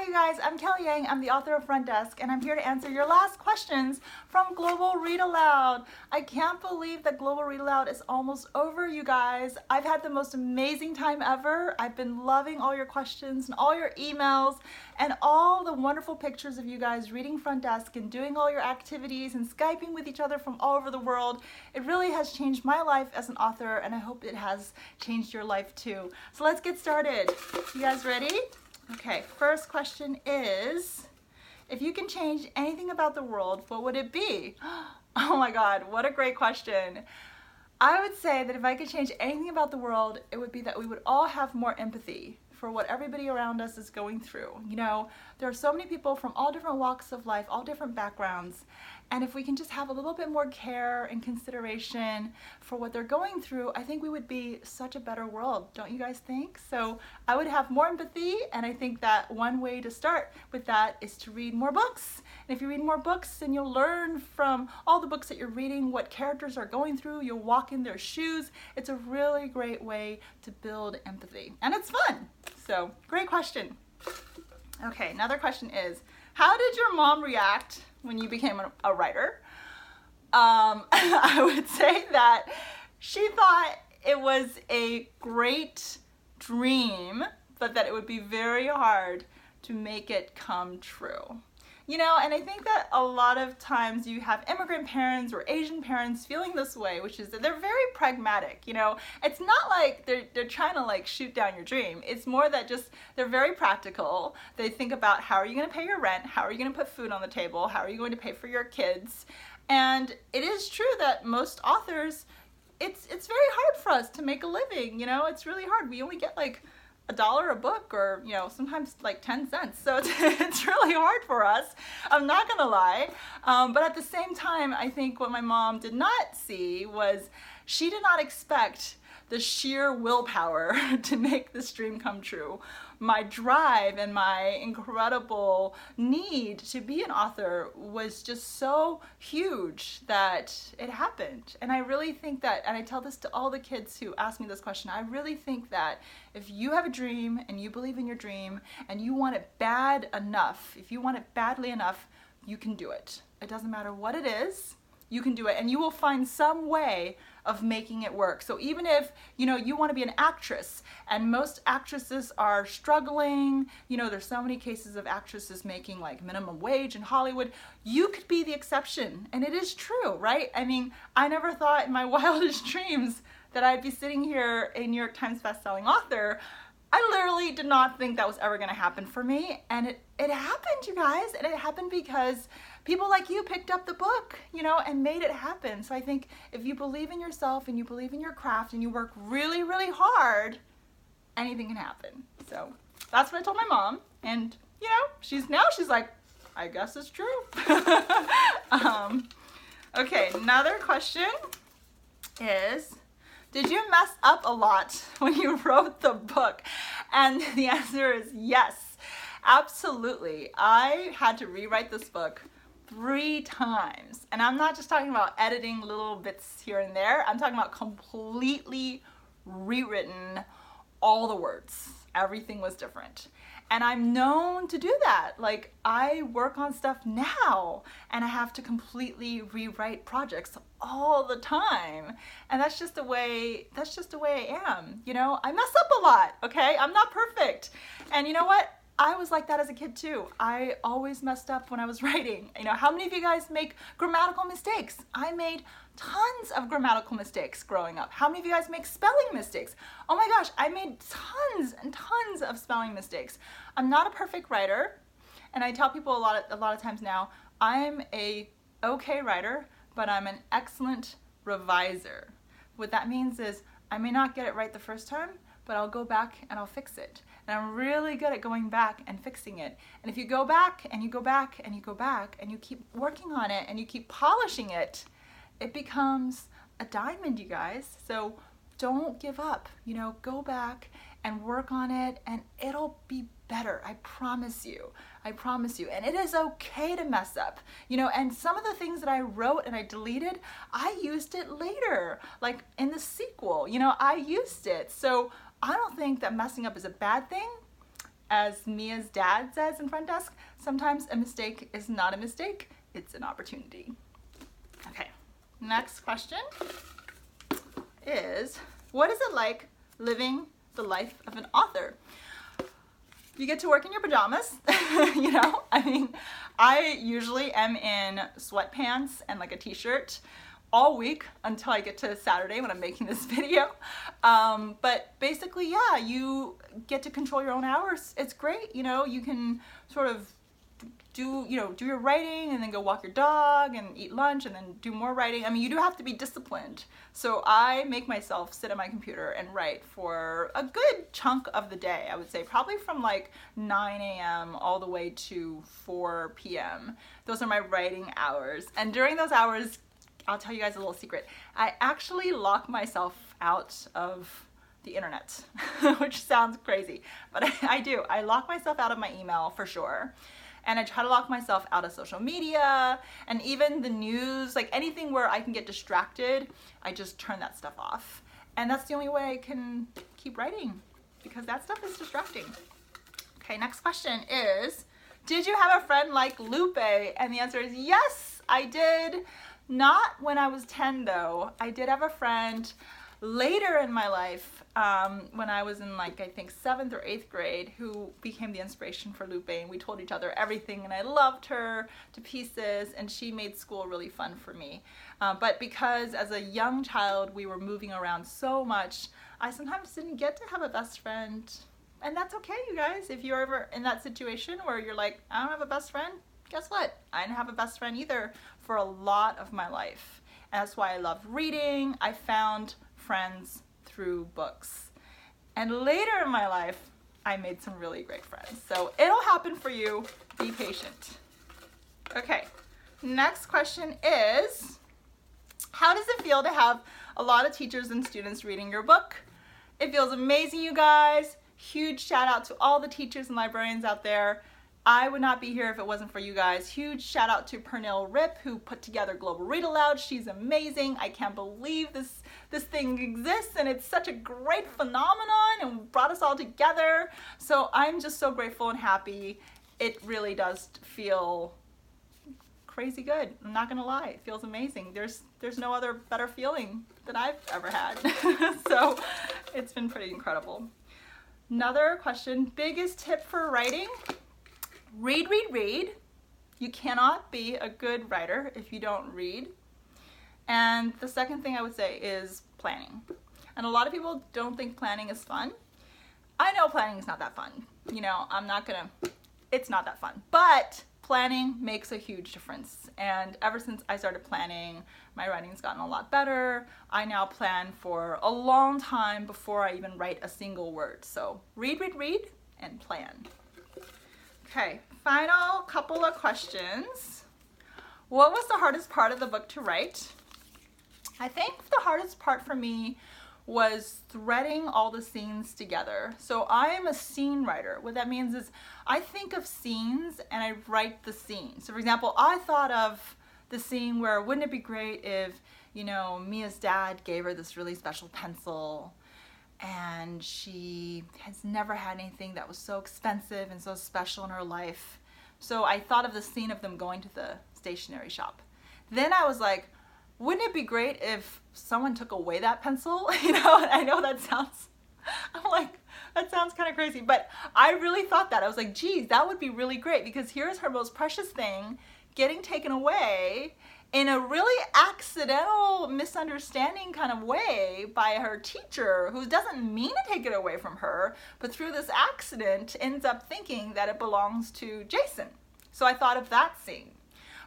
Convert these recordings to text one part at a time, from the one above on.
you guys, I'm Kelly Yang. I'm the author of Front Desk, and I'm here to answer your last questions from Global Read Aloud. I can't believe that Global Read Aloud is almost over, you guys. I've had the most amazing time ever. I've been loving all your questions and all your emails and all the wonderful pictures of you guys reading Front Desk and doing all your activities and Skyping with each other from all over the world. It really has changed my life as an author, and I hope it has changed your life too. So let's get started. You guys ready? Okay, first question is, if you can change anything about the world, what would it be? Oh my God, what a great question. I would say that if I could change anything about the world, it would be that we would all have more empathy for what everybody around us is going through. You know, there are so many people from all different walks of life, all different backgrounds, and if we can just have a little bit more care and consideration for what they're going through, I think we would be such a better world, don't you guys think? So I would have more empathy, and I think that one way to start with that is to read more books. And if you read more books, then you'll learn from all the books that you're reading what characters are going through. You'll walk in their shoes. It's a really great way to build empathy, and it's fun. So great question. Okay, another question is, how did your mom react when you became a writer? I would say that she thought it was a great dream, but that it would be very hard to make it come true. You know, and I think that a lot of times you have immigrant parents or Asian parents feeling this way, which is that they're very pragmatic, you know. It's not like they're trying to like shoot down your dream. It's more that just they're very practical. They think about, how are you going to pay your rent? How are you going to put food on the table? How are you going to pay for your kids? And it is true that most authors, it's very hard for us to make a living, you know. It's really hard. We only get like $1 a book, or you know, sometimes like 10 cents. So it's really hard for us, I'm not gonna lie. But at the same time, I think what my mom did not see was she did not expect the sheer willpower to make this dream come true. My drive and my incredible need to be an author was just so huge that it happened. And I really think that, and I tell this to all the kids who ask me this question, I really think that if you have a dream and you believe in your dream and you want it bad enough, if you want it badly enough, you can do it. It doesn't matter what it is, you can do it, and you will find some way of making it work. So even if, you know, you want to be an actress, and most actresses are struggling, you know, there's so many cases of actresses making like minimum wage in Hollywood, you could be the exception. And it is true, right? I mean, I never thought in my wildest dreams that I'd be sitting here a New York Times bestselling author. I literally did not think that was ever going to happen for me, and it happened, you guys, and it happened because people like you picked up the book, you know, and made it happen. So I think if you believe in yourself and you believe in your craft and you work really, really hard, anything can happen. So that's what I told my mom, and you know, she's like, I guess it's true. Okay, another question is, did you mess up a lot when you wrote the book? And the answer is yes, absolutely. I had to rewrite this book 3 times. And I'm not just talking about editing little bits here and there. I'm talking about completely rewritten all the words. Everything was different. And I'm known to do that. Like, I work on stuff now and I have to completely rewrite projects all the time. And that's just the way I am. You know, I mess up a lot, okay? I'm not perfect. And you know what? I was like that as a kid too. I always messed up when I was writing. You know, how many of you guys make grammatical mistakes? I made tons of grammatical mistakes growing up. How many of you guys make spelling mistakes? Oh my gosh, I made tons and tons of spelling mistakes. I'm not a perfect writer, and I tell people a lot of times now, I'm a okay writer, but I'm an excellent reviser. What that means is I may not get it right the first time, but I'll go back and I'll fix it. And I'm really good at going back and fixing it. And if you go back and you go back and you go back and you keep working on it and you keep polishing it, it becomes a diamond, you guys. So don't give up, you know, go back and work on it and it'll be better. I promise you. I promise you. And it is okay to mess up, you know, and some of the things that I wrote and I deleted, I used it later, like in the sequel, you know, I used it. So I don't think that messing up is a bad thing. as Mia's dad says in front desk, sometimes a mistake is not a mistake, it's an opportunity. Okay, next question is, what is it like living the life of an author? You get to work in your pajamas, you know? I mean, I usually am in sweatpants and like a t-shirt all week until I get to Saturday when I'm making this video. But basically, yeah, you get to control your own hours. It's great, you know, you can sort of do your writing and then go walk your dog and eat lunch and then do more writing. I mean, you do have to be disciplined. So I make myself sit at my computer and write for a good chunk of the day. I would say probably from like 9 a.m. all the way to 4 p.m. Those are my writing hours. And during those hours, I'll tell you guys a little secret. I actually lock myself out of the internet, which sounds crazy, but I do. I lock myself out of my email for sure. And I try to lock myself out of social media and even the news, like anything where I can get distracted, I just turn that stuff off. And that's the only way I can keep writing because that stuff is distracting. Okay, next question is, did you have a friend like Lupe? And the answer is yes, I did. Not when I was 10 though. I did have a friend later in my life when I was in like I think 7th or 8th grade who became the inspiration for Lupe, and we told each other everything and I loved her to pieces and she made school really fun for me. But because as a young child we were moving around so much, I sometimes didn't get to have a best friend. And that's okay, you guys. If you're ever in that situation where you're like, I don't have a best friend, guess what? I didn't have a best friend either for a lot of my life. And that's why I loved reading. I found friends through books. And later in my life, I made some really great friends. So it'll happen for you. Be patient. Okay, next question is, how does it feel to have a lot of teachers and students reading your book? It feels amazing, you guys. Huge shout out to all the teachers and librarians out there. I would not be here if it wasn't for you guys. Huge shout out to Pernell Rip who put together Global Read Aloud. She's amazing. I can't believe this thing exists and it's such a great phenomenon and brought us all together. So I'm just so grateful and happy. It really does feel crazy good. I'm not gonna lie, it feels amazing. There's no other better feeling that I've ever had. So it's been pretty incredible. Another question, biggest tip for writing? Read, read, read. You cannot be a good writer if you don't read. And the second thing I would say is planning. And a lot of people don't think planning is fun. I know planning is not that fun. You know, it's not that fun. But planning makes a huge difference. And ever since I started planning, my writing's gotten a lot better. I now plan for a long time before I even write a single word. So read, read, read, and plan. Okay, final couple of questions. What was the hardest part of the book to write? I think the hardest part for me was threading all the scenes together. So I am a scene writer. What that means is I think of scenes and I write the scene. So for example, I thought of the scene where wouldn't it be great if, you know, Mia's dad gave her this really special pencil and she has never had anything that was so expensive and so special in her life. So I thought of the scene of them going to the stationery shop. Then I was like, wouldn't it be great if someone took away that pencil? You know, and I know that sounds, I'm like, that sounds kind of crazy, but I really thought that. I was like, geez, that would be really great because here's her most precious thing getting taken away in a really accidental misunderstanding kind of way by her teacher who doesn't mean to take it away from her, but through this accident ends up thinking that it belongs to Jason. So I thought of that scene.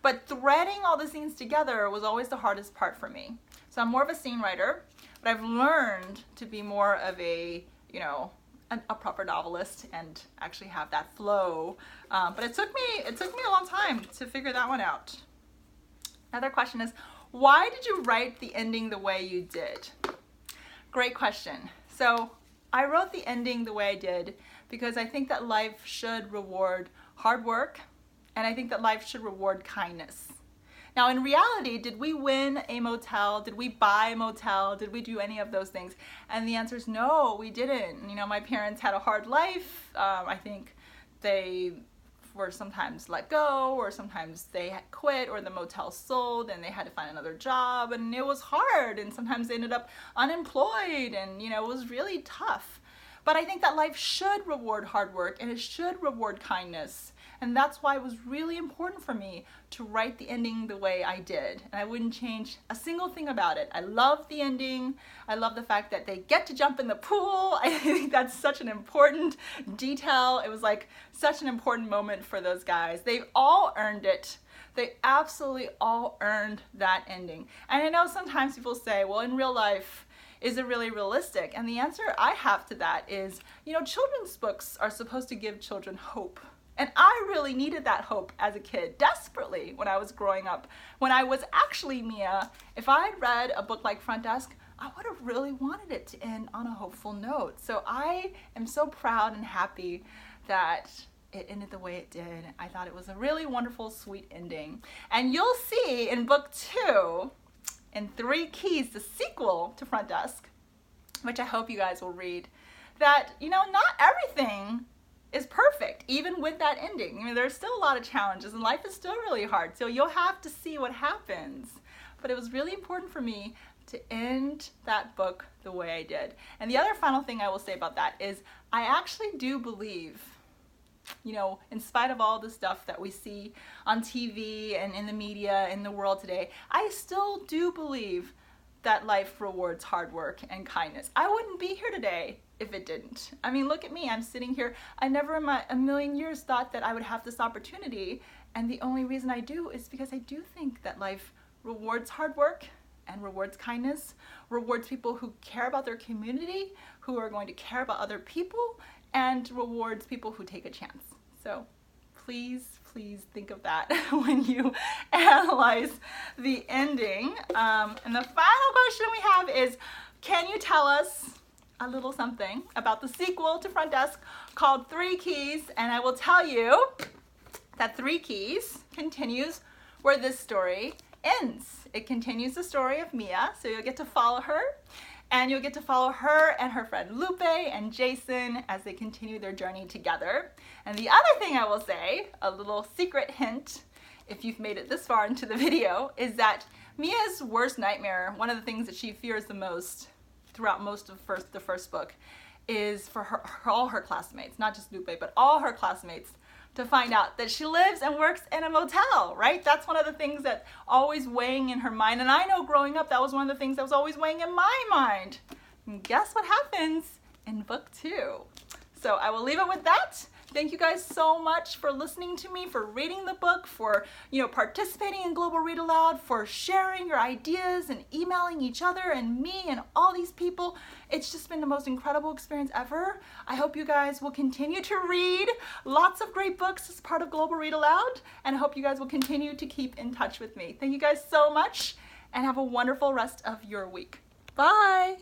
But threading all the scenes together was always the hardest part for me. So I'm more of a scene writer, but I've learned to be more of a, you know, a proper novelist and actually have that flow. But it took me a long time to figure that one out. Another question is, why did you write the ending the way you did? Great question. So I wrote the ending the way I did because I think that life should reward hard work, and I think that life should reward kindness. Now in reality, did we win a motel? Did we buy a motel? Did we do any of those things? And the answer is no, we didn't. You know, my parents had a hard life. I think they were sometimes let go, or sometimes they had quit, or the motel sold and they had to find another job, and it was hard, and sometimes they ended up unemployed, and you know, it was really tough. But I think that life should reward hard work, and it should reward kindness. And that's why it was really important for me to write the ending the way I did. And I wouldn't change a single thing about it. I love the ending. I love the fact that they get to jump in the pool. I think that's such an important detail. It was like such an important moment for those guys. They've all earned it. They absolutely all earned that ending. And I know sometimes people say, well, in real life, is it really realistic? And the answer I have to that is, you know, children's books are supposed to give children hope. And I really needed that hope as a kid, desperately, when I was growing up. When I was actually Mia, if I had read a book like Front Desk, I would have really wanted it to end on a hopeful note. So I am so proud and happy that it ended the way it did. I thought it was a really wonderful, sweet ending. And you'll see in book 2, in 3 Keys, the sequel to Front Desk, which I hope you guys will read, that, you know, not everything is perfect, even with that ending. I mean, there's still a lot of challenges, and life is still really hard, so you'll have to see what happens. But it was really important for me to end that book the way I did. And the other final thing I will say about that is I actually do believe, you know, in spite of all the stuff that we see on TV and in the media in the world today, I still do believe that life rewards hard work and kindness. I wouldn't be here today if it didn't. I mean, look at me, I'm sitting here. I never in a million years thought that I would have this opportunity, and the only reason I do is because I do think that life rewards hard work and rewards kindness, rewards people who care about their community, who are going to care about other people, and rewards people who take a chance. So please, please think of that when you analyze the ending. And the final question we have is, can you tell us a little something about the sequel to Front Desk called 3 Keys? And I will tell you that 3 Keys continues where this story ends. It continues the story of Mia, so you'll get to follow her, and you'll get to follow her and her friend Lupe and Jason as they continue their journey together. And the other thing I will say, a little secret hint, if you've made it this far into the video, is that Mia's worst nightmare, one of the things that she fears the most throughout most of the first book, is for all her classmates, not just Lupe, but all her classmates, to find out that she lives and works in a motel, right? That's one of the things that's always weighing in her mind. And I know growing up, that was one of the things that was always weighing in my mind. And guess what happens in book 2? So I will leave it with that. Thank you guys so much for listening to me, for reading the book, for, you know, participating in Global Read Aloud, for sharing your ideas and emailing each other and me and all these people. It's just been the most incredible experience ever. I hope you guys will continue to read lots of great books as part of Global Read Aloud, and I hope you guys will continue to keep in touch with me. Thank you guys so much, and have a wonderful rest of your week. Bye!